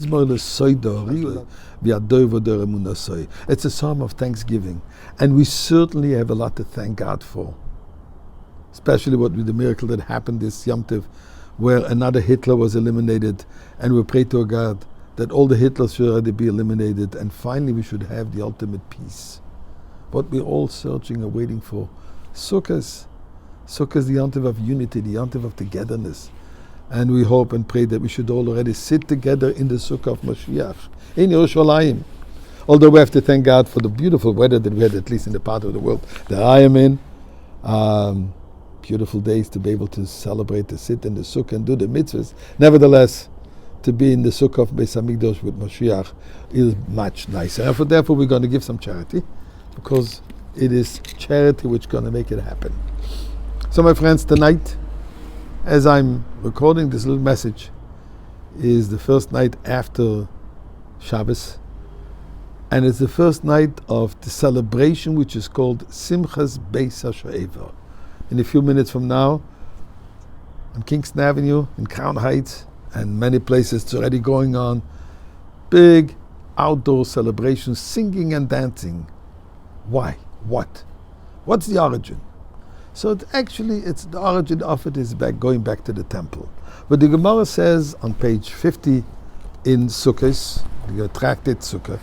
It's a psalm of thanksgiving, and we certainly have a lot to thank God for, especially with the miracle that happened this Yom Tov, where another Hitler was eliminated, and we pray to God that all the Hitlers should already be eliminated, and finally we should have the ultimate peace. What we're all searching and waiting for. Sukkot is the Yom Tov of unity, the Yom Tov of togetherness. And we hope and pray that we should all already sit together in the Sukkah of Mashiach, in Yerushalayim. Although we have to thank God for the beautiful weather that we had, at least in the part of the world that I am in. Beautiful days to be able to celebrate, to sit in the Sukkah and do the mitzvahs. Nevertheless, to be in the Sukkah of Beis Hamikdash with Mashiach is much nicer. And therefore we're going to give some charity, because it is charity which is going to make it happen. So my friends, tonight, as I'm recording this little message, is the first night after Shabbos, and it's the first night of the celebration which is called Simchas Beis HaShoeva. In a few minutes from now, on Kingston Avenue in Crown Heights, and many places it's already going on, big outdoor celebrations, singing and dancing. Why? What? What's the origin? So it's the origin of it is going back to the temple. But the Gemara says on page 50 in Sukkot, the tractate Sukkah,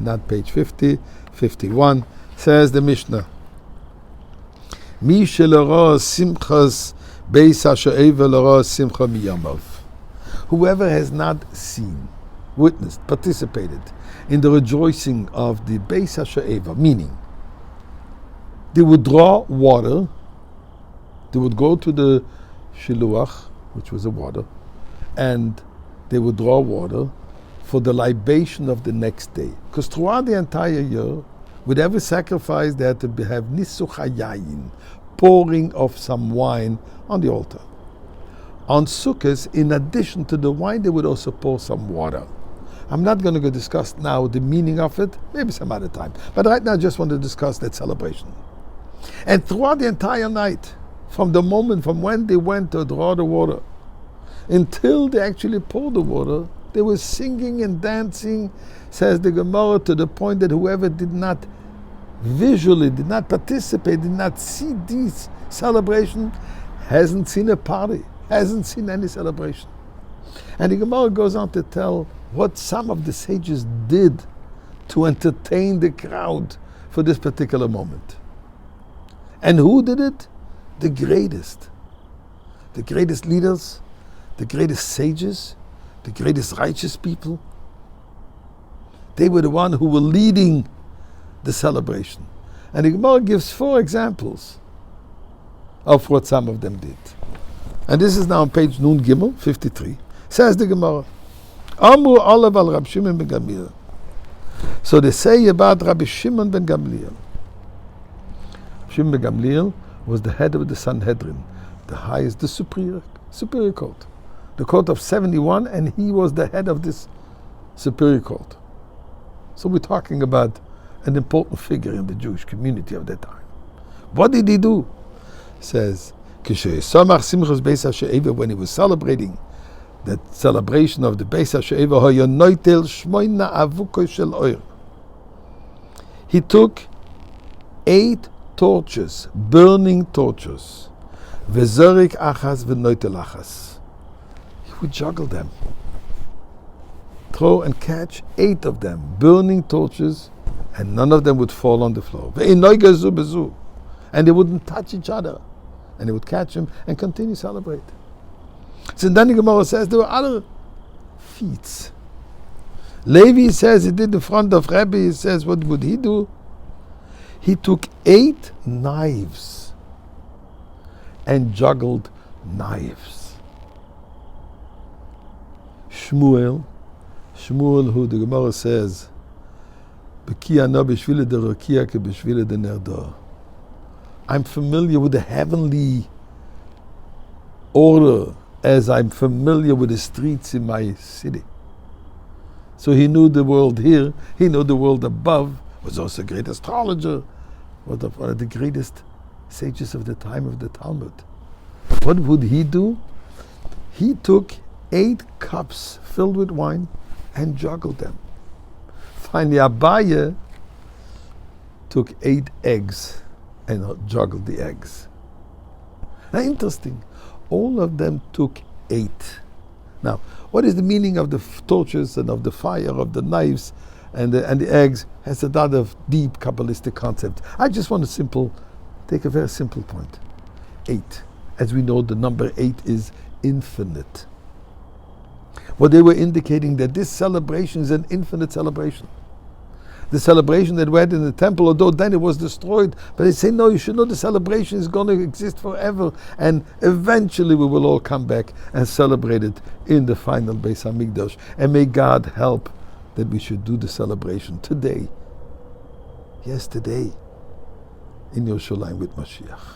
not page 50, 51, says the Mishnah, Mi shelora simchas beis ha'shoeva lora simcha miyamav. Whoever has not seen, witnessed, participated in the rejoicing of the Beis HaShoeva, meaning they would draw water, they would go to the shiluach, which was the water, and they would draw water for the libation of the next day. Because throughout the entire year, with every sacrifice, they had to have nisuch hayayin, pouring of some wine on the altar. On Sukkot, in addition to the wine, they would also pour some water. I'm not going to go discuss now the meaning of it, maybe some other time. But right now I just want to discuss that celebration. And throughout the entire night, from when they went to draw the water, until they actually poured the water, they were singing and dancing, says the Gemara, to the point that whoever did not visually, did not participate, did not see this celebration, hasn't seen a party, hasn't seen any celebration. And the Gemara goes on to tell what some of the sages did to entertain the crowd for this particular moment. And who did it? The greatest. The greatest leaders, the greatest sages, the greatest righteous people. They were the ones who were leading the celebration. And the Gemara gives 4 examples of what some of them did. And this is now on page Nun Gimel, 53. Says the Gemara, Amru Olav al Rabbi Shimon ben Gamliel. So they say about Rabbi Shimon ben Gamliel. Shimon ben Gamliel was the head of the Sanhedrin, the highest, the superior court. The court of 71, and he was the head of this superior court. So we're talking about an important figure in the Jewish community of that time. What did he do? Says, when he was celebrating that celebration of the Beis HaShoeva, he took 8 torches, burning torches. Vezorik achas v'noitel achas. He would juggle them. Throw and catch 8 of them, burning torches, and none of them would fall on the floor. And they wouldn't touch each other. And he would catch them and continue to celebrate. So then the Gemara says there were other feats. Levi says he did in front of Rabbi. He says, what would he do? He took 8 knives and juggled knives. Shmuel, who the Gemara says, I'm familiar with the heavenly order as I'm familiar with the streets in my city. So he knew the world here, he knew the world above, was also a great astrologer, one of the greatest sages of the time of the Talmud. What would he do? He took 8 cups filled with wine and juggled them. Finally, Abaye took 8 eggs and juggled the eggs. Now, interesting, all of them took 8. Now, what is the meaning of the torches and of the fire, of the knives and the eggs? Has a lot of deep Kabbalistic concept. I just want to take a very simple point. 8. As we know, the number 8 is infinite. What they were indicating that this celebration is an infinite celebration. The celebration that we had in the temple, although then it was destroyed, but they say, no, you should know the celebration is going to exist forever, and eventually we will all come back and celebrate it in the final Beis Hamikdash. And may God help that we should do the celebration today. Yes, today, in Yerushalayim with Mashiach.